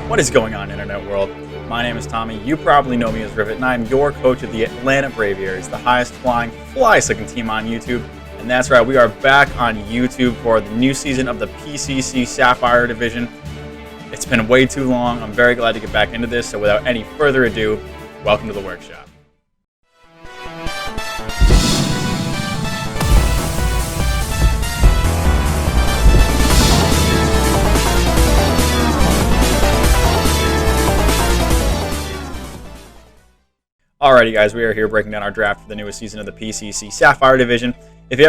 What is going on, internet world? My name is Tommy. You probably know me as Rivet, and I'm your coach of the Atlanta Braviaries, the highest flying, fly-sucking team on YouTube. And that's right, we are back on YouTube for the new season of the PCC Sapphire division. It's been way too long. I'm very glad to get back into this. So without any further ado, welcome to the workshop. Alrighty guys, we are here breaking down our draft for the newest season of the PCC Sapphire division. If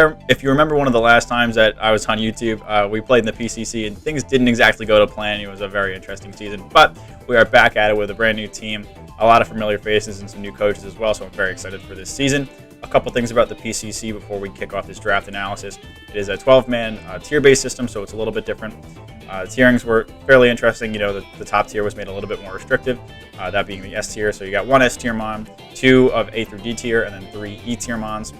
you remember one of the last times that I was on YouTube, we played in the PCC and things didn't exactly go to plan. It was a very interesting season, but we are back at it with a brand new team, a lot of familiar faces and some new coaches as well, so I'm very excited for this season. A couple things about the PCC before we kick off this draft analysis. It is a 12-man tier-based system, so it's a little bit different. Tierings were fairly interesting. You know, the top tier was made a little bit more restrictive, that being the S tier. So you got one S tier mon, two of A through D tier, and then three E tier mons.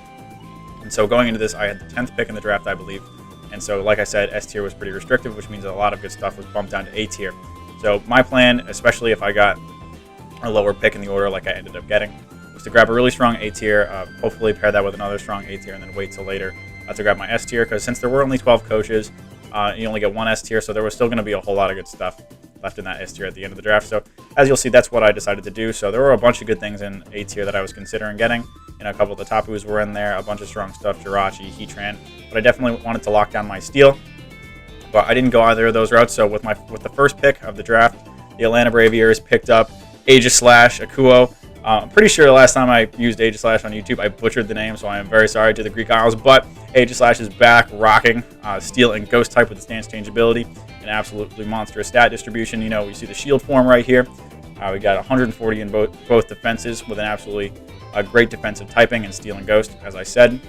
And so going into this, I had the 10th pick in the draft, I believe. And so, like I said, S tier was pretty restrictive, which means a lot of good stuff was bumped down to A tier. So my plan, especially if I got a lower pick in the order like I ended up getting, was to grab a really strong A tier, hopefully pair that with another strong A tier, and then wait till later to grab my S tier. Because since there were only 12 coaches, you only get one S tier, so there was still going to be a whole lot of good stuff left in that S tier at the end of the draft. So as you'll see, that's what I decided to do. So there were a bunch of good things in A tier that I was considering getting. You know, a couple of the Tapus were in there, a bunch of strong stuff, Jirachi, Heatran, but I definitely wanted to lock down my steel. But I didn't go either of those routes. So with the first pick of the draft, the Atlanta Braviaries picked up Aegislash Akuo. I'm pretty sure the last time I used Aegislash on YouTube, I butchered the name, so I am very sorry to the Greek Isles, but Aegislash is back, rocking Steel and Ghost type with the stance changeability, an absolutely monstrous stat distribution. You know, we see the shield form right here. We got 140 in both defenses with an absolutely great defensive typing and Steel and Ghost, as I said.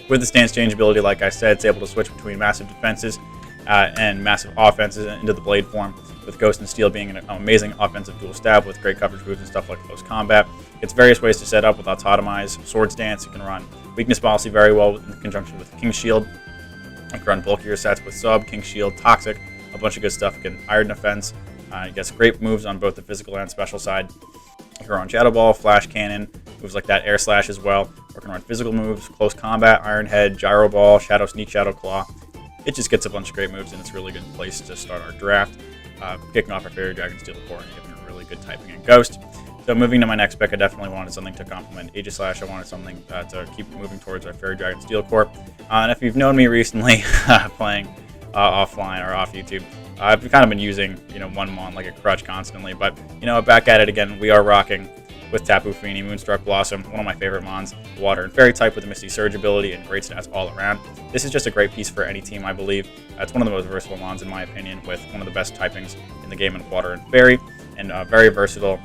With the stance changeability, like I said, it's able to switch between massive defenses and massive offenses into the blade form, with Ghost and Steel being an amazing offensive dual stab with great coverage moves and stuff like close combat. It's various ways to set up with Autotomize, Sword Stance. You can run Weakness Policy very well in conjunction with King Shield. You can run bulkier sets with Sub, King Shield, Toxic, a bunch of good stuff. You can Iron Defense. You get great moves on both the physical and special side. You can run Shadow Ball, Flash Cannon, moves like that, Air Slash as well. Or you can run physical moves, Close Combat, Iron Head, Gyro Ball, Shadow Sneak, Shadow Claw. It just gets a bunch of great moves, and it's a really good place to start our draft. Kicking off our Fairy Dragon Steel Core and giving a really good typing and Ghost. So moving to my next pick, I definitely wanted something to complement Aegislash. I wanted something to keep moving towards our Fairy Dragon Steel Core. And if you've known me recently playing offline or off YouTube, I've kind of been using, you know, one mon like a crutch constantly. But, you know, back at it again, we are rocking with Tapu Fini, Moonstruck Blossom, one of my favorite mons, water and fairy type with the Misty Surge ability and great stats all around. This is just a great piece for any team, I believe. It's one of the most versatile mons in my opinion, with one of the best typings in the game in water and fairy, and very versatile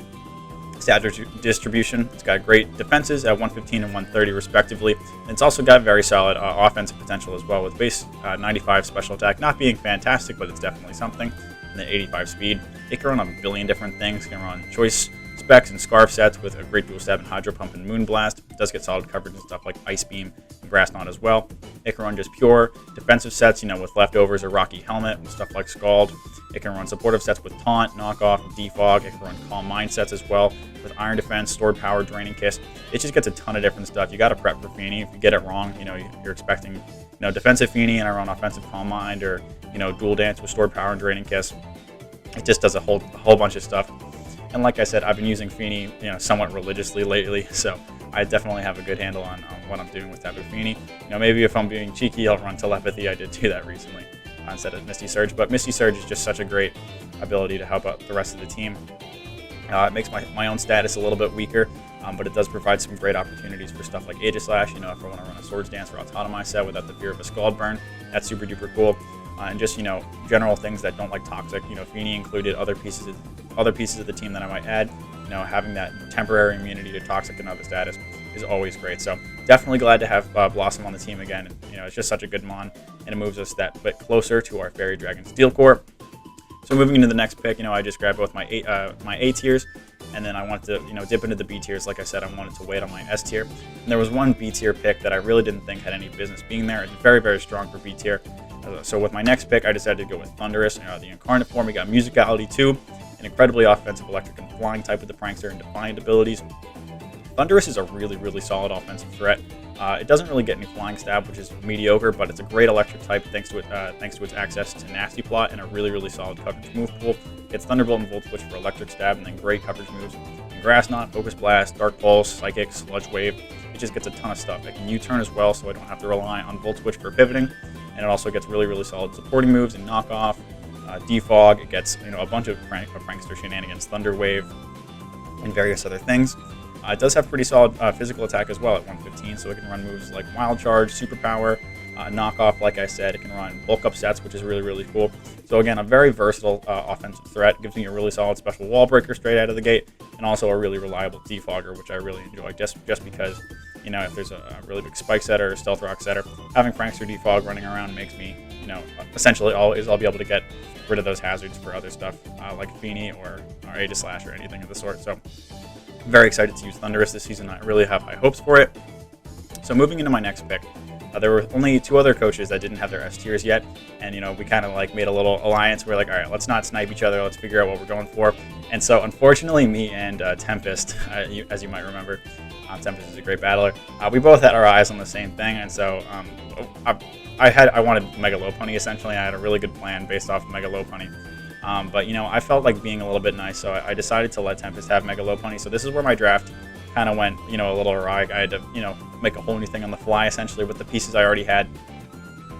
stat distribution. It's got great defenses at 115 and 130 respectively, and it's also got very solid offensive potential as well, with base 95 special attack, not being fantastic, but it's definitely something, and then 85 speed. It can run a billion different things. It can run choice specs and scarf sets with a great dual stab and Hydro Pump and Moon Blast. It does get solid coverage and stuff like Ice Beam and Grass Knot as well. It can run just pure defensive sets, you know, with leftovers or Rocky Helmet and stuff like Scald. It can run supportive sets with Taunt, Knockoff, Defog. It can run Calm Mind sets as well with Iron Defense, Stored Power, Draining Kiss. It just gets a ton of different stuff. You got to prep for Fini. If you get it wrong, you know, you're expecting, you know, defensive Fini and I run offensive Calm Mind, or, you know, Dual Dance with Stored Power and Draining Kiss. It just does a whole bunch of stuff. And like I said, I've been using Fini, you know, somewhat religiously lately, so I definitely have a good handle on what I'm doing with Tapu Fini. You know, maybe if I'm being cheeky, I'll run Telepathy. I did do that recently instead of Misty Surge, but Misty Surge is just such a great ability to help out the rest of the team. It makes my own status a little bit weaker, but it does provide some great opportunities for stuff like Aegislash. You know, if I want to run a Swords Dance or Autotomize set without the fear of a Scald Burn, that's super duper cool. And just, you know, general things that don't like Toxic. You know, Fini included, other pieces of the team that I might add. You know, having that temporary immunity to Toxic and other status is always great. So definitely glad to have Blossom on the team again. And, you know, it's just such a good mon, and it moves us that bit closer to our Fairy Dragon Steel Core. So moving into the next pick, you know, I just grabbed both my A tiers, and then I wanted to, you know, dip into the B tiers. Like I said, I wanted to wait on my S tier. And there was one B tier pick that I really didn't think had any business being there. It's very, very strong for B tier. So with my next pick, I decided to go with Thunderous, the Incarnate form. We got Musicality 2, an incredibly offensive electric and flying type with the Prankster and Defiant abilities. Thunderous is a really solid offensive threat. It doesn't really get any flying stab, which is mediocre, but it's a great electric type thanks to its access to Nasty Plot and a really solid coverage move pool. It's Thunderbolt and Volt Switch for electric stab, and then great coverage moves in Grass Knot, Focus Blast, Dark Pulse, Psychic, Sludge Wave. It just gets a ton of stuff. It can U-turn as well, so I don't have to rely on Volt Switch for pivoting, and it also gets really solid supporting moves and knockoff, defog. It gets a bunch of Prankster shenanigans, Thunder Wave, and various other things. It does have pretty solid physical attack as well at 115, so it can run moves like Wild Charge, Superpower, Knockoff, like I said. It can run bulk up sets, which is really cool. So again, a very versatile offensive threat. Gives me a really solid special wall breaker straight out of the gate, and also a really reliable defogger, which I really enjoy just because, if there's a really big spike setter or stealth rock setter, having Prankster defog running around makes me, essentially always I'll be able to get rid of those hazards for other stuff like Feeny or Aegis Slash or anything of the sort. So very excited to use Thunderous this season. I really have high hopes for it. So moving into my next pick, there were only 2 other coaches that didn't have their S tiers yet, and we kind of like made a little alliance. We're like, all right, let's not snipe each other. Let's figure out what we're going for. And so unfortunately, me and Tempest, as you might remember, Tempest is a great battler. We both had our eyes on the same thing, and so I wanted Mega Lopunny essentially. I had a really good plan based off of Mega Lopunny. But I felt like being a little bit nice, so I decided to let Tempest have Mega Lopunny. So this is where my draft kind of went, a little awry. I had to, make a whole new thing on the fly, essentially, with the pieces I already had.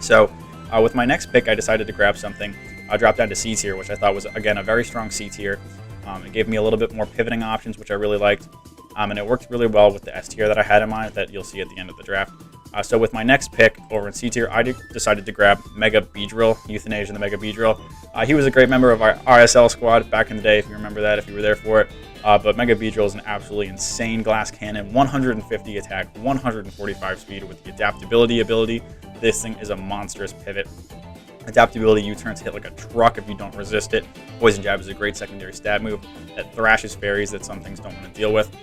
So with my next pick, I decided to grab something. I dropped down to C tier, which I thought was, again, a very strong C tier. It gave me a little bit more pivoting options, which I really liked. And it worked really well with the S tier that I had in mind that you'll see at the end of the draft. So with my next pick over in C tier, I decided to grab Mega BEEDRILL, Euthanasia the Mega BEEDRILL. He was a great member of our RSL squad back in the day, if you remember that, if you were there for it. But Mega BEEDRILL is an absolutely insane glass cannon, 150 attack, 145 speed with the adaptability ability. This thing is a monstrous pivot. Adaptability U-turns hit like a truck if you don't resist it. Poison Jab is a great secondary stab move that thrashes fairies that some things don't want to deal with.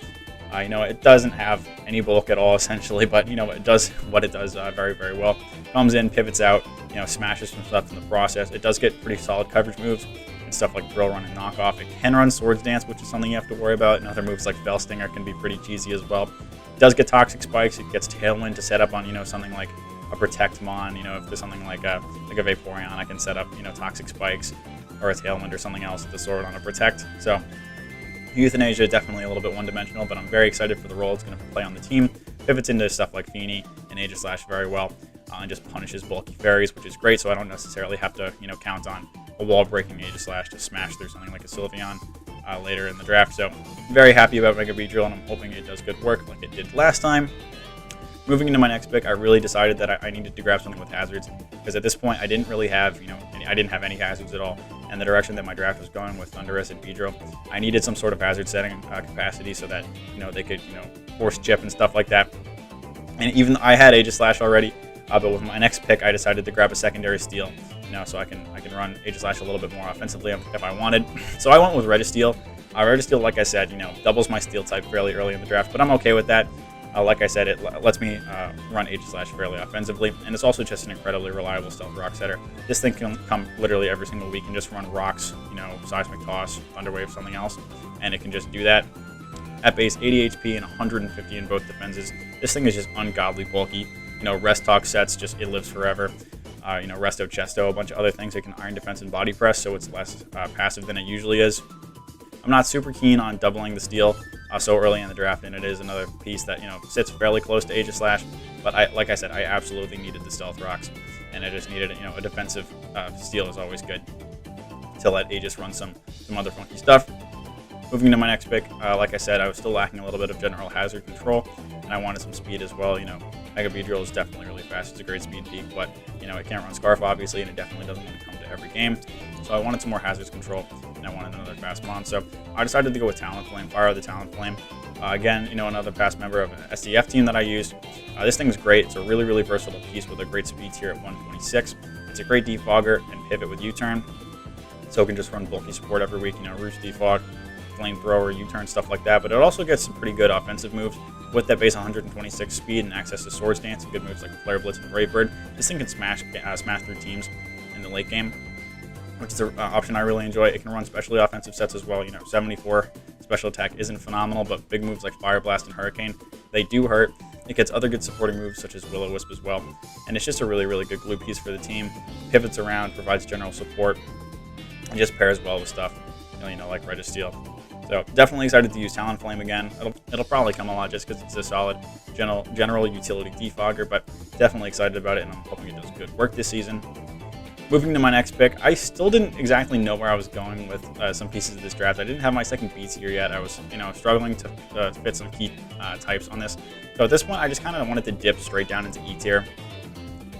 It doesn't have any bulk at all, essentially, but, it does what it does very well. Comes in, pivots out, smashes some stuff in the process. It does get pretty solid coverage moves and stuff like Drill Run and Knockoff. It can run Swords Dance, which is something you have to worry about, and other moves like Fell Stinger can be pretty cheesy as well. It does get Toxic Spikes. It gets Tailwind to set up on, something like a Protect Mon. If there's something like a Vaporeon, I can set up, Toxic Spikes or a Tailwind or something else with the Sword on a Protect. So Euthanasia, definitely a little bit one-dimensional, but I'm very excited for the role it's going to play on the team. Pivots into stuff like Feeny and Aegis Slash very well, and just punishes bulky fairies, which is great, so I don't necessarily have to, count on a wall-breaking Aegis Slash to smash through something like a Sylveon later in the draft. So very happy about Mega BEEDRILL, and I'm hoping it does good work like it did last time. Moving into my next pick, I really decided that I needed to grab something with hazards, because at this point I didn't really have, I didn't have any hazards at all, and the direction that my draft was going with Thunderous and BEEDRILL, I needed some sort of hazard setting capacity so that, they could, force chip and stuff like that. And even I had Aegis Slash already, but with my next pick, I decided to grab a secondary steal, so I can run Aegis Slash a little bit more offensively if I wanted. So I went with Registeel. Registeel, like I said, doubles my steel type fairly early in the draft, but I'm okay with that. Like I said, it lets me run Aegis Slash fairly offensively, and it's also just an incredibly reliable stealth rock setter. This thing can come literally every single week and just run rocks, Seismic Toss, Thunder Wave, something else, and it can just do that. At base, 80 HP and 150 in both defenses. This thing is just ungodly bulky. Rest Talk sets, just it lives forever. Resto, Chesto, a bunch of other things. It can Iron Defense and Body Press, so it's less passive than it usually is. I'm not super keen on doubling the steal so early in the draft, and it is another piece that sits fairly close to Aegis Slash. But like I said, I absolutely needed the stealth rocks, and I just needed a defensive steal is always good to let Aegis run some other funky stuff. Moving to my next pick, like I said, I was still lacking a little bit of general hazard control, and I wanted some speed as well. Mega BEEDRILL is definitely really fast. It's a great speed peak, but it can't run Scarf obviously, and it definitely doesn't want to come to every game. So I wanted some more hazards control, and I wanted another fast mon. So I decided to go with Talonflame, Fire of the Talonflame. Again, another past member of an SDF team that I used. This thing is great. It's a really versatile piece with a great speed tier at 126. It's a great defogger and pivot with U-turn, so it can just run bulky support every week. Roost defog, Flamethrower, U-turn, stuff like that. But it also gets some pretty good offensive moves with that base 126 speed and access to Swords Dance and good moves like Flare Blitz and Brave Bird. This thing can smash through teams in the late game. which is an option I really enjoy. It can run specially offensive sets as well. 74 special attack isn't phenomenal, but big moves like Fire Blast and Hurricane, they do hurt. It gets other good supporting moves such as Will-O-Wisp as well. And it's just a really, really good glue piece for the team. Pivots around, provides general support, and just pairs well with stuff, like Registeel. So definitely excited to use Talonflame again. It'll probably come a lot just because it's a solid general utility defogger, but definitely excited about it, and I'm hoping it does good work this season. Moving to my next pick, I still didn't exactly know where I was going with some pieces of this draft. I didn't have my second B tier yet. I was, struggling to fit some key types on this. So at this point, I just kind of wanted to dip straight down into E tier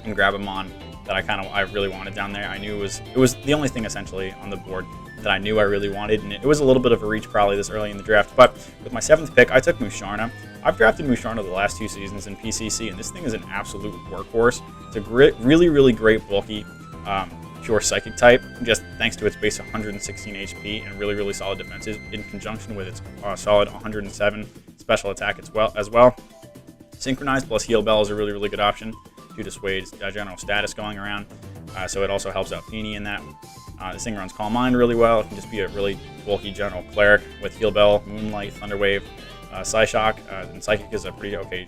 and grab a mon that I really wanted down there. I knew it was the only thing essentially on the board that I knew I really wanted, and it was a little bit of a reach probably this early in the draft. But with my 7th pick, I took Musharna. I've drafted Musharna the last 2 seasons in PCC, and this thing is an absolute workhorse. It's a really, really great bulky pure psychic type, just thanks to its base 116 HP and really, really solid defenses, in conjunction with its solid 107 special attack as well. Synchronized plus Heal Bell is a really, really good option due to Suade's general status going around, so it also helps out Feeny in that. This thing runs Calm Mind really well. It can just be a really bulky general cleric with Heal Bell, Moonlight, Thunderwave, Psyshock, and Psychic is a pretty okay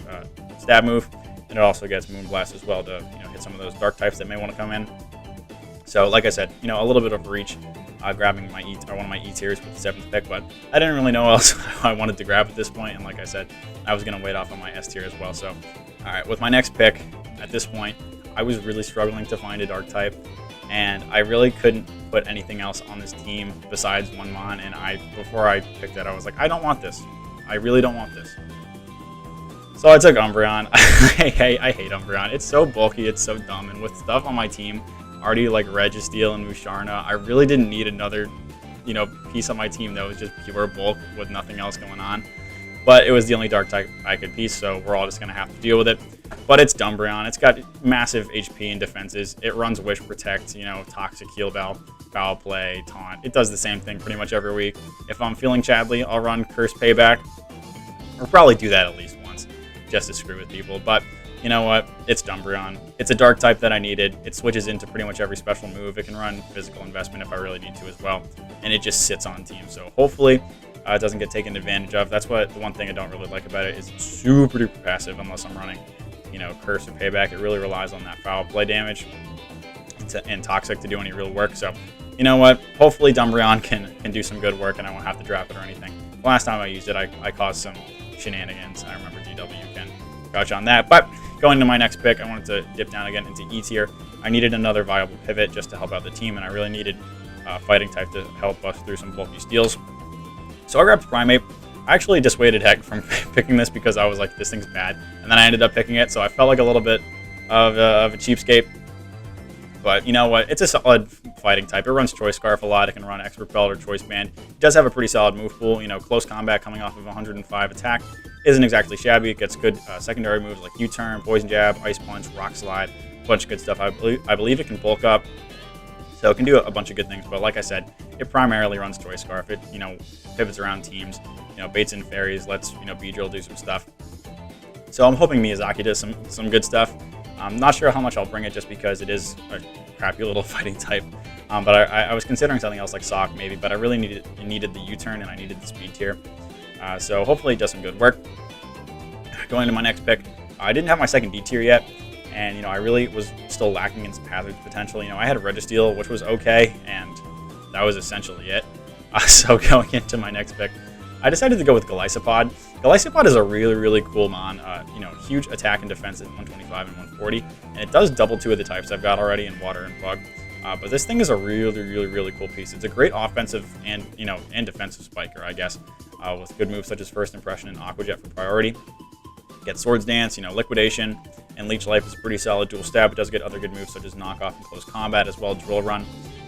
stab move. And it also gets Moonblast as well to hit some of those dark types that may want to come in. So like I said, a little bit of reach, grabbing one of my E tiers with the 7th pick, but I didn't really know what else I wanted to grab at this point, and like I said, I was going to wait off on my S tier as well. So, all right, with my next pick, at this point, I was really struggling to find a dark type, and I really couldn't put anything else on this team besides one mon, and before I picked that, I was like, I don't want this. I really don't want this. So I took Umbreon. I hate Umbreon. It's so bulky, it's so dumb, and with stuff on my team already like Registeel and Musharna, I really didn't need another, piece on my team that was just pure bulk with nothing else going on. But it was the only dark type I could piece, so we're all just gonna have to deal with it. But it's Umbreon. It's got massive HP and defenses. It runs Wish Protect, Toxic, Heal Bell, Foul Play, Taunt. It does the same thing pretty much every week. If I'm feeling Chadley, I'll run Curse Payback. I'll probably do that at least once, just to screw with people. But you know what? It's Umbreon. It's a dark type that I needed. It switches into pretty much every special move. It can run Physical Investment if I really need to as well. And it just sits on team. So hopefully it doesn't get taken advantage of. That's the one thing I don't really like about it is it's super duper passive unless I'm running, Curse or Payback. It really relies on that Foul Play damage and Toxic to do any real work. So you know what? Hopefully Umbreon can do some good work and I won't have to drop it or anything. The last time I used it, I caused some shenanigans. I remember DW can vouch on that. But going to my next pick, I wanted to dip down again into E tier. I needed another viable pivot just to help out the team, and I really needed fighting type to help us through some bulky steals. So I grabbed Primeape. I actually dissuaded Heck from picking this because I was like, this thing's bad. And then I ended up picking it, so I felt like a little bit of a cheapskate. But you know what? It's a solid fighting type. It runs Choice Scarf a lot. It can run Expert Belt or Choice Band. It does have a pretty solid move pool. Close combat coming off of 105 attack isn't exactly shabby. It gets good secondary moves like U-Turn, Poison Jab, Ice Punch, Rock Slide, a bunch of good stuff. I believe it can bulk up, so it can do a bunch of good things. But like I said, it primarily runs Choice Scarf. It pivots around teams, baits and fairies, lets Beedrill do some stuff. So I'm hoping Miyazaki does some good stuff. I'm not sure how much I'll bring it just because it is a crappy little fighting type. But I was considering something else like Sock maybe, but I really needed the U-Turn and I needed the speed tier. So hopefully it does some good work. Going to my next pick, I didn't have my second D tier yet, and I really was still lacking in some hazard potential. I had a Registeel, which was okay, and that was essentially it. So going into my next pick, I decided to go with Golisopod. Golisopod is a really, really cool mon. Huge attack and defense at 125 and 140, and it does double 2 of the types I've got already in Water and Bug. But this thing is a really, really, really cool piece. It's a great offensive and defensive spiker, I guess, with good moves such as First Impression and Aqua Jet for priority. Get Swords Dance, Liquidation, and Leech Life is a pretty solid dual stab. It does get other good moves such as Knock Off and Close Combat, as well as Drill Run.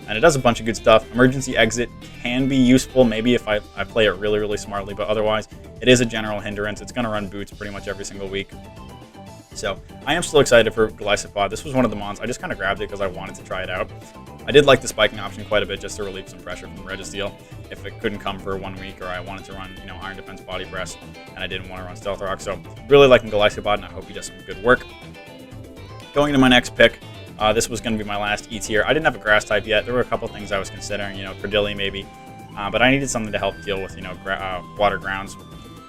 And it does a bunch of good stuff. Emergency Exit can be useful, maybe if I play it really, really smartly, but otherwise, it is a general hindrance. It's going to run Boots pretty much every single week. So I am still excited for Golisopod. This was one of the mons. I just kind of grabbed it because I wanted to try it out. I did like the spiking option quite a bit just to relieve some pressure from Registeel if it couldn't come for 1 week or I wanted to run, Iron Defense Body Press and I didn't want to run Stealth Rock. So really liking Golisopod and I hope he does some good work. Going to my next pick, This was going to be my last E tier. I didn't have a grass type yet. There were a couple things I was considering, you know, Credilli maybe. But I needed something to help deal with, you know, water grounds.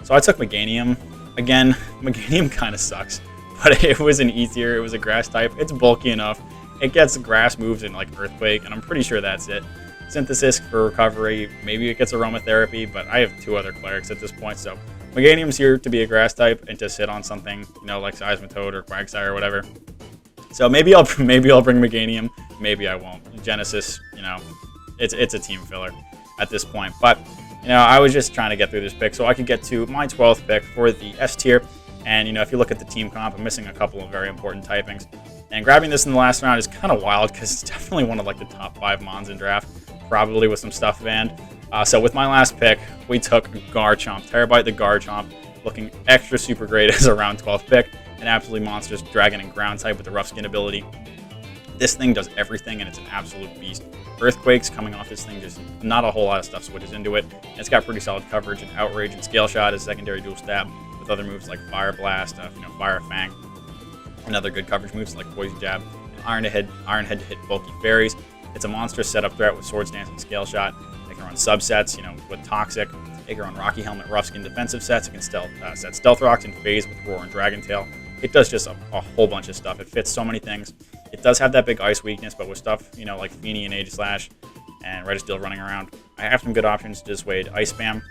So I took Meganium. Again, Meganium kind of sucks. But it was an E tier. It was a grass type. It's bulky enough. It gets grass moves in like Earthquake, and I'm pretty sure that's it. Synthesis for recovery. Maybe it gets Aromatherapy, but I have 2 other clerics at this point. So Meganium's here to be a grass type and to sit on something, you know, like Seismitoad or Quagsire or whatever. So maybe I'll bring Meganium. Maybe I won't. Genesis, you know, it's a team filler at this point. But, you know, I was just trying to get through this pick so I could get to my 12th pick for the S tier. And, you know, if you look at the team comp, I'm missing a couple of very important typings. And grabbing this in the last round is kind of wild because it's definitely one of like the top 5 mons in draft, probably with some stuff banned. So with my last pick, we took Garchomp, Terabyte the Garchomp, looking extra super great as a round 12th pick. An absolutely monstrous dragon and ground type with the rough skin ability. This thing does everything and it's an absolute beast. Earthquakes coming off this thing, just not a whole lot of stuff switches into it. And it's got pretty solid coverage and Outrage and Scale Shot as secondary dual stab with other moves like Fire Blast, you know, Fire Fang, and other good coverage moves like Poison Jab, and Iron Head to hit bulky fairies. It's a monstrous setup threat with Swords Dance and Scale Shot. It can run subsets, you know, with Toxic. It can run Rocky Helmet, Rough Skin defensive sets. It can set Stealth Rocks and Phase with Roar and Dragon Tail. It does just a whole bunch of stuff. It fits so many things. It does have that big ice weakness, but with stuff, you know, like Feeny and Aegislash and Registeel running around, I have some good options to dissuade Ice Spam.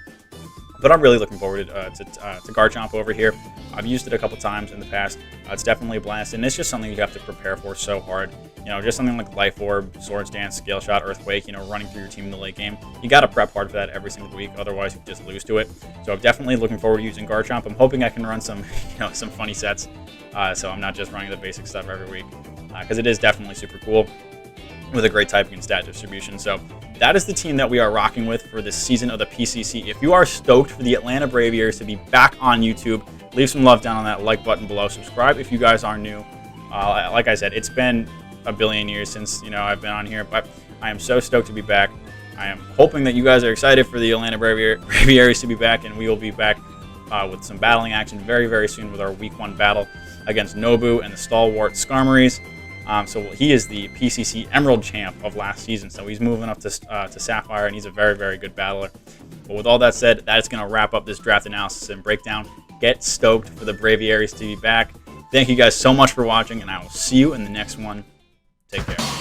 But I'm really looking forward to Garchomp over here. I've used it a couple times in the past. It's definitely a blast, and it's just something you have to prepare for so hard. You know, just something like Life Orb, Swords Dance, Scale Shot, Earthquake, you know, running through your team in the late game. You got to prep hard for that every single week, otherwise you just lose to it. So I'm definitely looking forward to using Garchomp. I'm hoping I can run some, you know, some funny sets, so I'm not just running the basic stuff every week, because it is definitely super cool with a great typing and stat distribution. So that is the team that we are rocking with for this season of the PCC. If you are stoked for the Atlanta Braviaries to be back on YouTube, leave some love down on that like button below. Subscribe if you guys are new. Like I said, it's been a billion years since, you know, I've been on here, but I am so stoked to be back. I am hoping that you guys are excited for the Atlanta Braviaries to be back, and we will be back with some battling action very, very soon with our Week 1 battle against Nobu and the stalwart Skarmories. So he is the PCC Emerald champ of last season, so he's moving up to Sapphire, and he's a very, very good battler. But with all that said, that is going to wrap up this draft analysis and breakdown. Get stoked for the Braviaries to be back. Thank you guys so much for watching, and I will see you in the next one. Take care.